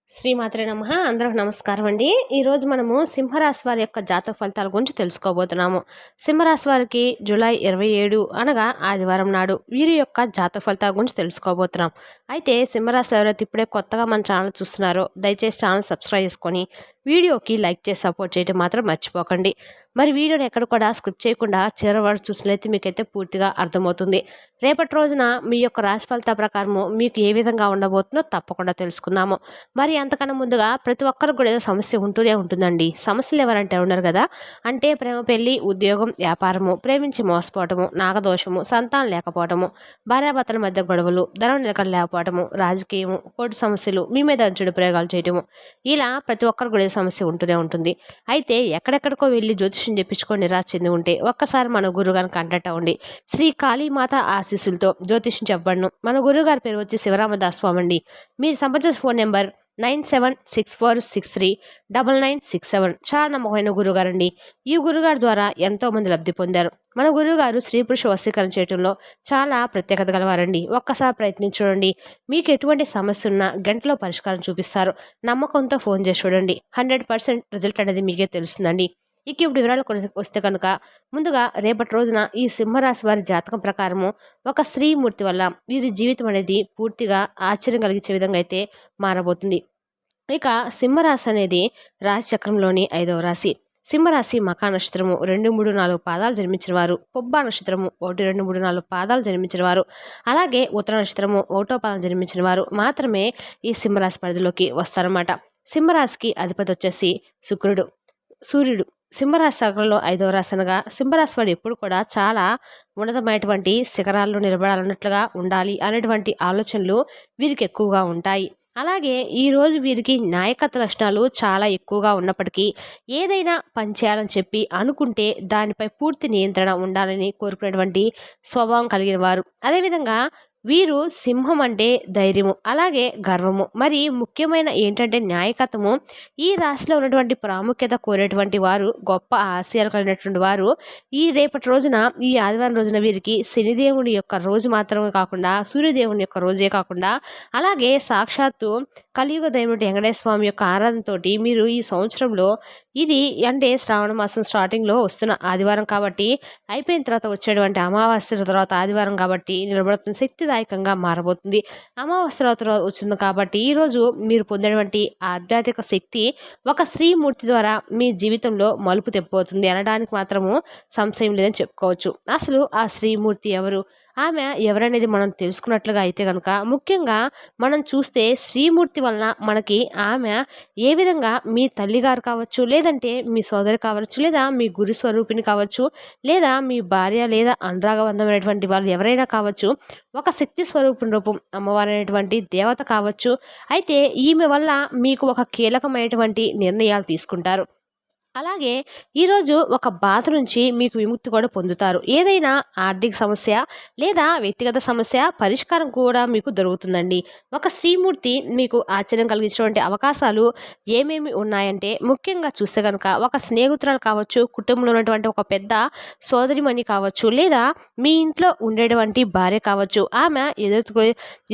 శ్రీమాత్రే నమః. అందరికి నమస్కారం అండి. ఈరోజు మనము సింహరాశి వారి యొక్క జాతక ఫలితాల గురించి తెలుసుకోబోతున్నాము. సింహరాశి వారికి జూలై 27 అనగా ఆదివారం నాడు వీరి యొక్క జాతక ఫలితాల గురించి తెలుసుకోబోతున్నాం. అయితే సింహరాశి ఎవరైతే ఇప్పుడే కొత్తగా మన ఛానల్ చూస్తున్నారో దయచేసి ఛానల్ సబ్స్క్రైబ్ చేసుకొని వీడియోకి లైక్ చేసి సపోర్ట్ చేయడం మాత్రం మర్చిపోకండి. మరి వీడియోని ఎక్కడ కూడా స్క్రిప్ట్ చేయకుండా చివరి వరకు చూసినట్లయితే మీకైతే పూర్తిగా అర్థమవుతుంది. రేపటి రోజున మీ యొక్క రాశి ఫలితాల ప్రకారము మీకు ఏ విధంగా ఉండబోతుందో తప్పకుండా తెలుసుకుందాము. మరి అంతకన్నా ముందుగా ప్రతి ఒక్కరికి కూడా ఏదో సమస్య ఉంటూనే ఉంటుందండి. సమస్యలు ఎవరంటే ఉన్నారు కదా, అంటే ప్రేమ, పెళ్లి, ఉద్యోగం, వ్యాపారము, ప్రేమించి మోసపోవటము, నాగదోషము, సంతానం లేకపోవటము, భార్యాభర్తల మధ్య గొడవలు, ధనం నిలకడ లేకపోవటము, రాజకీయము, కోర్టు సమస్యలు, మీ మీద చెడు ప్రయోగాలు చేయటము, ఇలా ప్రతి ఒక్కరికి కూడా సమస్య ఉంటూనే ఉంటుంది. అయితే ఎక్కడెక్కడికో వెళ్ళి జ్యోతిష్యం చెప్పించుకొని నిరాశ చెంది ఉంటే ఒక్కసారి మన గురుగారిని కాంటాక్ట్ అవ్వండి. శ్రీ కాళీమాత ఆశీస్సులతో జ్యోతిష్యం చెప్పబడను. మన గురుగారి పేరు వచ్చి శివరామదాస్ స్వామి అండి. మీరు సంప్రదించిన ఫోన్ నెంబర్ 9764639967. చాలా నమ్మకమైన గురుగారండి. ఈ గురుగారి ద్వారా ఎంతో మంది లబ్ధి పొందారు. మన గురువుగారు స్త్రీ పురుష వశీకరణ చేయడంలో చాలా ప్రత్యేకత గలవారండి. ఒక్కసారి ప్రయత్నించి చూడండి. మీకు ఎటువంటి సమస్య ఉన్నా గంటలో పరిష్కారం చూపిస్తారు. నమ్మకంతో ఫోన్ చేసి చూడండి. 100% రిజల్ట్ అనేది మీకే తెలుస్తుందండి. ఇక ఇప్పుడు వివరాలు వస్తే కనుక ముందుగా రేపటి రోజున ఈ సింహరాశి వారి జాతకం ప్రకారము ఒక స్త్రీమూర్తి వల్ల వీరి జీవితం అనేది పూర్తిగా ఆశ్చర్యం కలిగించే విధంగా అయితే మారబోతుంది. ఇక సింహరాశి అనేది రాశి చక్రంలోని 5వ రాశి. సింహరాశి మఖా నక్షత్రము 2, 3, 4 పాదాలు జన్మించిన వారు, పొబ్బా నక్షత్రము 1, 2, 3, 4 పాదాలు జన్మించిన వారు, అలాగే ఉత్తర నక్షత్రము 1వ పాదం జన్మించిన వారు మాత్రమే ఈ సింహరాశి పరిధిలోకి వస్తారన్నమాట. సింహరాశికి అధిపతి వచ్చేసి సూర్యుడు. సింహరాశి చక్రంలో 5వ రాశి అనగా సింహరాశి వాడు ఎప్పుడు కూడా చాలా ఉన్నతమైనటువంటి శిఖరాల్లో నిలబడాలన్నట్లుగా ఉండాలి అనేటువంటి ఆలోచనలు వీరికి ఎక్కువగా ఉంటాయి. అలాగే ఈరోజు వీరికి నాయకత్వ లక్షణాలు చాలా ఎక్కువగా ఉన్నప్పటికీ ఏదైనా పని చేయాలని చెప్పి అనుకుంటే దానిపై పూర్తి నియంత్రణ ఉండాలని కోరుకునేటువంటి స్వభావం కలిగిన వారు. అదేవిధంగా వీరు సింహం అంటే ధైర్యము, అలాగే గర్వము, మరి ముఖ్యమైన ఏంటంటే నాయకత్వము. ఈ రాశిలో ఉన్నటువంటి ప్రాముఖ్యత కోరేటువంటి వారు, గొప్ప ఆశయాలు కలిగినటువంటి వారు ఈ రేపటి రోజున, ఈ ఆదివారం రోజున వీరికి శనిదేవుని యొక్క రోజు మాత్రమే కాకుండా సూర్యదేవుని యొక్క రోజే కాకుండా అలాగే సాక్షాత్తు కలియుగ దైవముడు వెంకటేశ్వర స్వామి యొక్క ఆరాధనతోటి మీరు ఈ సంవత్సరంలో ఇది అంటే శ్రావణ మాసం స్టార్టింగ్లో వస్తున్న ఆదివారం కాబట్టి అయిపోయిన తర్వాత వచ్చేటువంటి అమావాస్య తర్వాత ఆదివారం కాబట్టి నిలబడుతున్న శక్తిదాయకంగా మారబోతుంది. అమావాస్య తర్వాత వచ్చింది కాబట్టి ఈరోజు మీరు పొందినటువంటి ఆధ్యాత్మిక శక్తి ఒక స్త్రీమూర్తి ద్వారా మీ జీవితంలో మలుపు తెప్పబోతుంది అనడానికి మాత్రము సంశయం లేదని చెప్పుకోవచ్చు. అసలు ఆ స్త్రీమూర్తి ఎవరు, ఆమె ఎవరనేది మనం తెలుసుకున్నట్లుగా అయితే కనుక ముఖ్యంగా మనం చూస్తే శ్రీమూర్తి వలన మనకి ఆమె ఏ విధంగా మీ తల్లిగారు కావచ్చు, లేదంటే మీ సోదరి కావచ్చు, లేదా మీ గురు స్వరూపిణి కావచ్చు, లేదా మీ భార్య లేదా అనురాగబంధమైనటువంటి వాళ్ళు ఎవరైనా కావచ్చు, ఒక శక్తి స్వరూపిణి రూపం అమ్మవారు అనేటువంటి దేవత కావచ్చు. అయితే ఈమె వల్ల మీకు ఒక కీలకమైనటువంటి నిర్ణయాలు తీసుకుంటారు. అలాగే ఈరోజు ఒక బాధ నుంచి మీకు విముక్తి కూడా పొందుతారు. ఏదైనా ఆర్థిక సమస్య లేదా వ్యక్తిగత సమస్య పరిష్కారం కూడా మీకు దొరుకుతుందండి. ఒక స్త్రీమూర్తి మీకు ఆశ్చర్యం కలిగించినటువంటి అవకాశాలు ఏమేమి ఉన్నాయంటే ముఖ్యంగా చూస్తే కనుక ఒక స్నేహితురాలు కావచ్చు, కుటుంబంలో ఉన్నటువంటి ఒక పెద్ద సోదరిమణి కావచ్చు, లేదా మీ ఇంట్లో ఉండేటువంటి భార్య కావచ్చు, ఆమె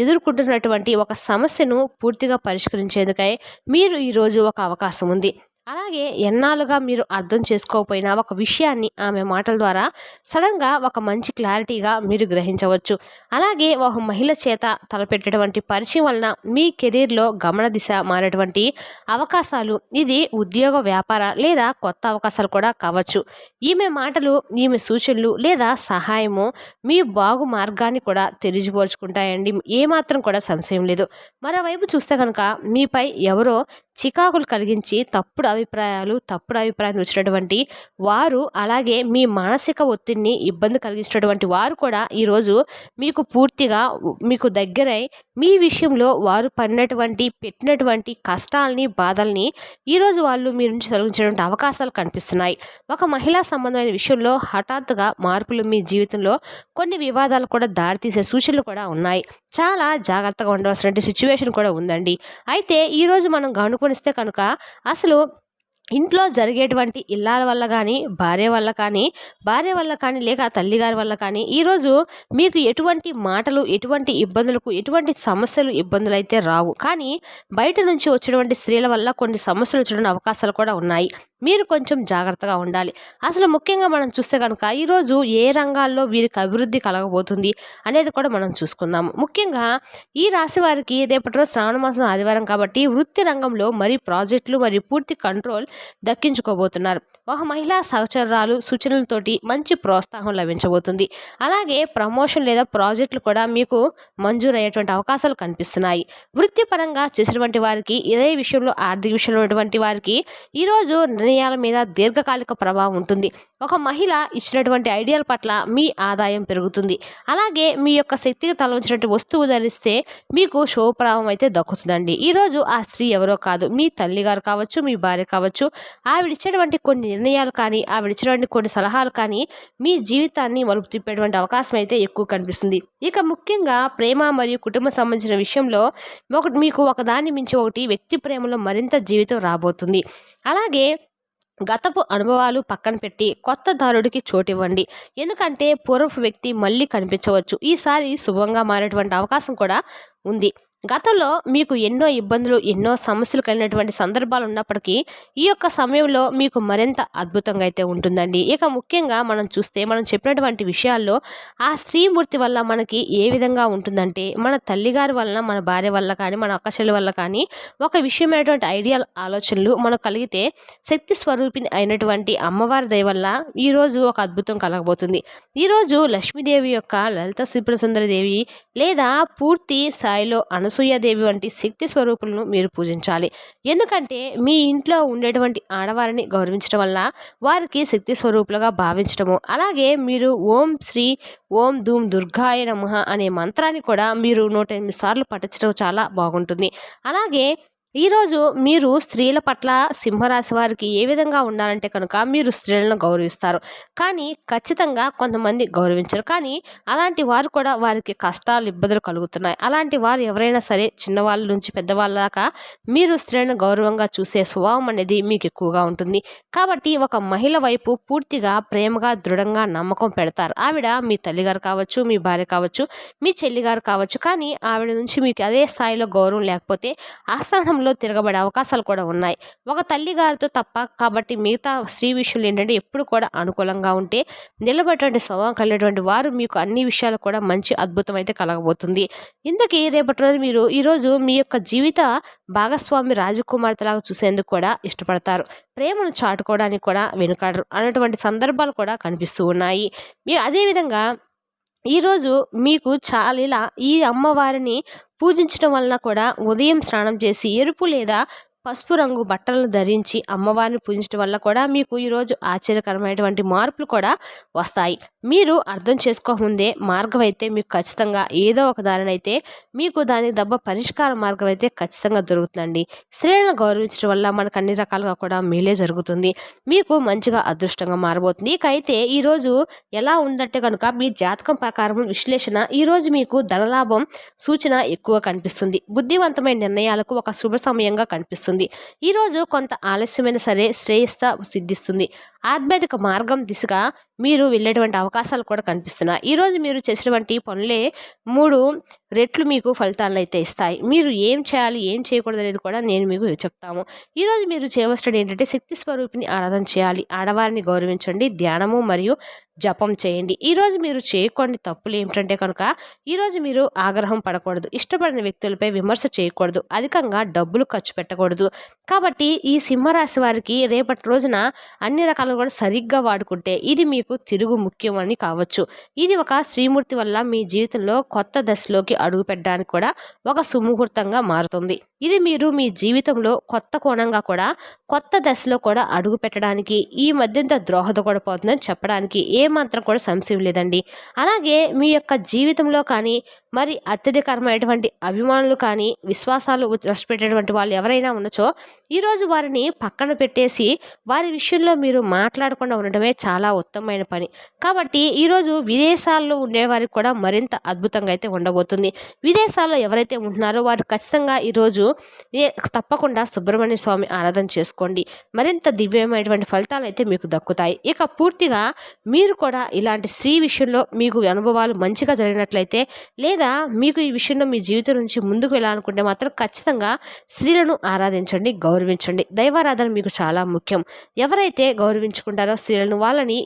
ఎదుర్కొంటున్నటువంటి ఒక సమస్యను పూర్తిగా పరిష్కరించేందుకై మీరు ఈరోజు ఒక అవకాశం ఉంది. అలాగే ఎన్నాళ్ళుగా మీరు అర్థం చేసుకోకపోయినా ఒక విషయాన్ని ఆమె మాటల ద్వారా సడన్గా ఒక మంచి క్లారిటీగా మీరు గ్రహించవచ్చు. అలాగే ఒక మహిళ చేత తలపెట్టేటువంటి పరిచయం వలన మీ కెరీర్లో గమన దిశ మారేటువంటి అవకాశాలు, ఇది ఉద్యోగ, వ్యాపార లేదా కొత్త అవకాశాలు కూడా కావచ్చు. ఈమె మాటలు, ఈమె సూచనలు లేదా సహాయము మీ బాగు మార్గాన్ని కూడా తెలియజేసుకుంటాయండి. ఏమాత్రం కూడా సంశయం లేదు. మరోవైపు చూస్తే కనుక మీపై ఎవరో చికాకులు కలిగించి తప్పుడు అభిప్రాయం వచ్చినటువంటి వారు, అలాగే మీ మానసిక ఒత్తిడిని ఇబ్బంది కలిగించినటువంటి వారు కూడా ఈరోజు మీకు పూర్తిగా మీకు దగ్గరై మీ విషయంలో వారు పెట్టినటువంటి కష్టాలని, బాధల్ని ఈరోజు వాళ్ళు మీ నుంచి తొలగించేటువంటి అవకాశాలు కనిపిస్తున్నాయి. ఒక మహిళా సంబంధమైన విషయంలో హఠాత్తుగా మార్పులు మీ జీవితంలో కొన్ని వివాదాలు కూడా దారితీసే సూచనలు కూడా ఉన్నాయి. చాలా జాగ్రత్తగా ఉండవలసిన సిచ్యువేషన్ కూడా ఉందండి. అయితే ఈరోజు మనం గమనిస్తే కనుక అసలు ఇంట్లో జరిగేటువంటి ఇల్లాల వల్ల కానీ, భార్య వల్ల కానీ, లేక తల్లిగారి వల్ల కానీ, ఈరోజు మీకు ఎటువంటి మాటలు, ఎటువంటి ఇబ్బందులకు, ఎటువంటి సమస్యలు, ఇబ్బందులైతే రావు. కానీ బయట నుంచి వచ్చినటువంటి స్త్రీల వల్ల కొన్ని సమస్యలు వచ్చే అవకాశాలు కూడా ఉన్నాయి. మీరు కొంచెం జాగ్రత్తగా ఉండాలి. అసలు ముఖ్యంగా మనం చూస్తే కనుక ఈరోజు ఏ రంగాల్లో వీరికి అభివృద్ధి కలగబోతుంది అనేది కూడా మనం చూసుకుందాము. ముఖ్యంగా ఈ రాశి వారికి రేపటి రోజు శ్రావణ మాసం ఆదివారం కాబట్టి వృత్తి రంగంలో మరి ప్రాజెక్టులు మరియు పూర్తి కంట్రోల్ దక్కించుకోబోతున్నారు. ఒక మహిళా సహచరురాలు సూచనలతోటి మంచి ప్రోత్సాహం లభించబోతుంది. అలాగే ప్రమోషన్ లేదా ప్రాజెక్టులు కూడా మీకు మంజూరయ్యేటువంటి అవకాశాలు కనిపిస్తున్నాయి. వృత్తిపరంగా చేసినటువంటి వారికి, ఇదే విషయంలో ఆర్థిక విషయంలో ఉన్నటువంటి వారికి ఈరోజు నిర్ణయాల మీద దీర్ఘకాలిక ప్రభావం ఉంటుంది. ఒక మహిళ ఇచ్చినటువంటి ఐడియాల పట్ల మీ ఆదాయం పెరుగుతుంది. అలాగే మీ యొక్క శక్తికి తలవంచినటువంటి వస్తువు ధరిస్తే మీకు శుభప్రభావం అయితే దక్కుతుందండి. ఈరోజు ఆ స్త్రీ ఎవరో కాదు, మీ తల్లిగారు కావచ్చు, మీ భార్య కావచ్చు. ఆవిడిచ్చేటువంటి కొన్ని నిర్ణయాలు కానీ, ఆవిడిచ్చినటువంటి కొన్ని సలహాలు కానీ మీ జీవితాన్ని మలుపు తిప్పేటువంటి అవకాశం అయితే ఎక్కువ కనిపిస్తుంది. ఇక ముఖ్యంగా ప్రేమ మరియు కుటుంబ సంబంధించిన విషయంలో మీకు ఒకదాన్ని మించి ఒకటి వ్యక్తి ప్రేమలో మరింత జీవితం రాబోతుంది. అలాగే గతపు అనుభవాలు పక్కన పెట్టి కొత్త దారుడికి చోటివ్వండి. ఎందుకంటే పూర్వపు వ్యక్తి మళ్ళీ కనిపించవచ్చు. ఈసారి శుభంగా మారేటువంటి అవకాశం కూడా ఉంది. గతంలో మీకు ఎన్నో ఇబ్బందులు, ఎన్నో సమస్యలు కలిగినటువంటి సందర్భాలు ఉన్నప్పటికీ ఈ యొక్క సమయంలో మీకు మరింత అద్భుతంగా అయితే ఉంటుందండి. ఇక ముఖ్యంగా మనం చూస్తే, మనం చెప్పినటువంటి విషయాల్లో ఆ స్త్రీమూర్తి వల్ల మనకి ఏ విధంగా ఉంటుందంటే, మన తల్లిగారి వలన, మన భార్య వల్ల కానీ, మన అక్కచెల్లి వల్ల కానీ ఒక విషయమైనటువంటి ఐడియల్ ఆలోచనలు మనకు కలిగితే శక్తి స్వరూపిణి అయినటువంటి అమ్మవారి దయ వల్ల ఈరోజు ఒక అద్భుతం కలగబోతుంది. ఈరోజు లక్ష్మీదేవి యొక్క, లలిత త్రిపుర సుందరి దేవి లేదా పూర్తి స్థాయిలో అనసూయాదేవి వంటి శక్తి స్వరూపులను మీరు పూజించాలి. ఎందుకంటే మీ ఇంట్లో ఉండేటువంటి ఆడవారిని గౌరవించడం వల్ల వారికి శక్తి స్వరూపులుగా భావించడము, అలాగే మీరు ఓం ధూమ్ దుర్గాయ నమః అనే మంత్రాన్ని కూడా మీరు 108 సార్లు పఠించడం చాలా బాగుంటుంది. అలాగే ఈరోజు మీరు స్త్రీల పట్ల సింహరాశి వారికి ఏ విధంగా ఉండాలంటే కనుక, మీరు స్త్రీలను గౌరవిస్తారు, కానీ ఖచ్చితంగా కొంతమంది గౌరవించరు. కానీ అలాంటి వారు కూడా, వారికి కష్టాలు, ఇబ్బందులు కలుగుతున్నాయి. అలాంటి వారు ఎవరైనా సరే, చిన్నవాళ్ళ నుంచి పెద్దవాళ్ళ దాకా మీరు స్త్రీలను గౌరవంగా చూసే స్వభావం అనేది మీకు ఎక్కువగా ఉంటుంది. కాబట్టి ఒక మహిళ వైపు పూర్తిగా ప్రేమగా, దృఢంగా నమ్మకం పెడతారు. ఆవిడ మీ తల్లిగారు కావచ్చు, మీ భార్య కావచ్చు, మీ చెల్లిగారు కావచ్చు. కానీ ఆవిడ నుంచి మీకు అదే స్థాయిలో గౌరవం లేకపోతే ఆస్థానంలో తిరగబడే అవకాశాలు కూడా ఉన్నాయి. ఒక తల్లి గారితో తప్ప. కాబట్టి మిగతా స్త్రీ విషయంలో ఏంటంటే ఎప్పుడు కూడా అనుకూలంగా ఉంటే, నిలబడేటువంటి స్వభావం కలిగినటువంటి వారు మీకు అన్ని విషయాలు కూడా మంచి అద్భుతం అయితే కలగబోతుంది. ఇంతకీ రేపటి రోజు మీరు ఈరోజు మీ యొక్క జీవిత భాగస్వామి రాజకుమార్తెలాగా చూసేందుకు కూడా ఇష్టపడతారు. ప్రేమను చాటుకోవడానికి కూడా వెనుకాడరు అన్నటువంటి సందర్భాలు కూడా కనిపిస్తూ ఉన్నాయి. అదేవిధంగా ఈరోజు మీకు ఇలా ఈ అమ్మవారిని పూజించడం వలన కూడా ఉదయం స్నానం చేసి ఎరుపు లేదా పసుపు రంగు బట్టలను ధరించి అమ్మవారిని పూజించడం వల్ల కూడా మీకు ఈరోజు ఆశ్చర్యకరమైనటువంటి మార్పులు కూడా వస్తాయి. మీరు అర్థం చేసుకోకముందే మార్గం అయితే మీకు ఖచ్చితంగా ఏదో ఒక దారినైతే మీకు దానికి పరిష్కార మార్గం అయితే ఖచ్చితంగా దొరుకుతుందండి. స్త్రీలను గౌరవించడం వల్ల మనకు అన్ని రకాలుగా కూడా మేలే జరుగుతుంది. మీకు మంచిగా అదృష్టంగా మారబోతుంది. ఇక అయితే ఈరోజు ఎలా ఉందంటే కనుక, మీ జాతకం ప్రకారం విశ్లేషణ ఈరోజు మీకు ధనలాభం సూచన ఎక్కువ కనిపిస్తుంది. బుద్ధివంతమైన నిర్ణయాలకు ఒక శుభ సమయంగా కనిపిస్తుంది. ఈరోజు కొంత ఆలస్యమైన సరే శ్రేయస్త సిద్ధిస్తుంది. ఆధ్యాత్మిక మార్గం దిశగా మీరు వెళ్ళేటువంటి అవకాశాలు కూడా కనిపిస్తున్నాయి. ఈరోజు మీరు చేసినటువంటి పనులే 3 రెట్లు మీకు ఫలితాలను అయితే ఇస్తాయి. మీరు ఏం చేయాలి, ఏం చేయకూడదు అనేది కూడా నేను మీకు చెప్తాము. ఈరోజు మీరు చేయవలసినది ఏంటంటే, శక్తి స్వరూపిణి ఆరాధన చేయాలి. ఆడవారిని గౌరవించండి. ధ్యానము మరియు జపం చేయండి. ఈరోజు మీరు చేయకూడని తప్పులు ఏమిటంటే కనుక, ఈరోజు మీరు ఆగ్రహం పడకూడదు. ఇష్టపడిన వ్యక్తులపై విమర్శ చేయకూడదు. అధికంగా డబ్బులు ఖర్చు పెట్టకూడదు. కాబట్టి ఈ సింహరాశి వారికి రేపటి రోజున అన్ని రకాలు కూడా సరిగ్గా వాడుకుంటే ఇది మీకు తిరుగు ముఖ్యం అని కావచ్చు. ఇది ఒక శ్రీమూర్తి వల్ల మీ జీవితంలో కొత్త దశలోకి అడుగు పెట్టడానికి కూడా ఒక సుముహూర్తంగా మారుతుంది. ఇది మీరు మీ జీవితంలో కొత్త కోణంగా కూడా, కొత్త దశలో కూడా అడుగు పెట్టడానికి ఈ మధ్యంత దోహదపడిపోతుందని చెప్పడానికి ఏమాత్రం కూడా సంశయం లేదండి. అలాగే మీ యొక్క జీవితంలో కానీ, మరి అత్యధికరమైనటువంటి అభిమానులు కానీ, విశ్వాసాలు నష్టపెట్టేటువంటి వాళ్ళు ఎవరైనా ఉన్నచో ఈరోజు వారిని పక్కన పెట్టేసి వారి విషయంలో మీరు మాట్లాడకుండా ఉండడమే చాలా ఉత్తమమైన పని. కాబట్టి ఈరోజు విదేశాల్లో ఉండేవారికి కూడా మరింత అద్భుతంగా అయితే ఉండబోతుంది. విదేశాల్లో ఎవరైతే ఉంటున్నారో వారు ఖచ్చితంగా ఈరోజు ఏ తప్పకుండా సుబ్రహ్మణ్య స్వామి ఆరాధన చేసుకోండి. మరింత దివ్యమైనటువంటి ఫలితాలు అయితే మీకు దక్కుతాయి. ఇక పూర్తిగా మీరు కూడా ఇలాంటి స్త్రీ విషయంలో మీకు అనుభవాలు మంచిగా జరిగినట్లయితే, లేదా మీకు ఈ విషయంలో మీ జీవితం నుంచి ముందుకు వెళ్ళాలనుకుంటే మాత్రం ఖచ్చితంగా స్త్రీలను ఆరాధించండి, గౌరవించండి. దైవారాధన మీకు చాలా ముఖ్యం. ఎవరైతే గౌరవించుకుంటారో స్త్రీలను, వాళ్ళని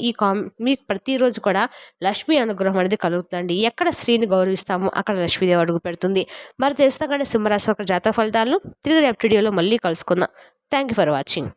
మీకు ప్రతిరోజు కూడా లక్ష్మీ అనుగ్రహం అనేది కలుగుతుందండి. ఎక్కడ స్త్రీని గౌరవిస్తామో అక్కడ లక్ష్మీదేవి అడుగు పెడుతుంది. మరి తెలుస్తాగానే సింహరాశి యొక్క జాతక ఫలితాలను తిరిగి రేపటి వీడియోలో మళ్ళీ కలుసుకుందాం. Thank you for watching.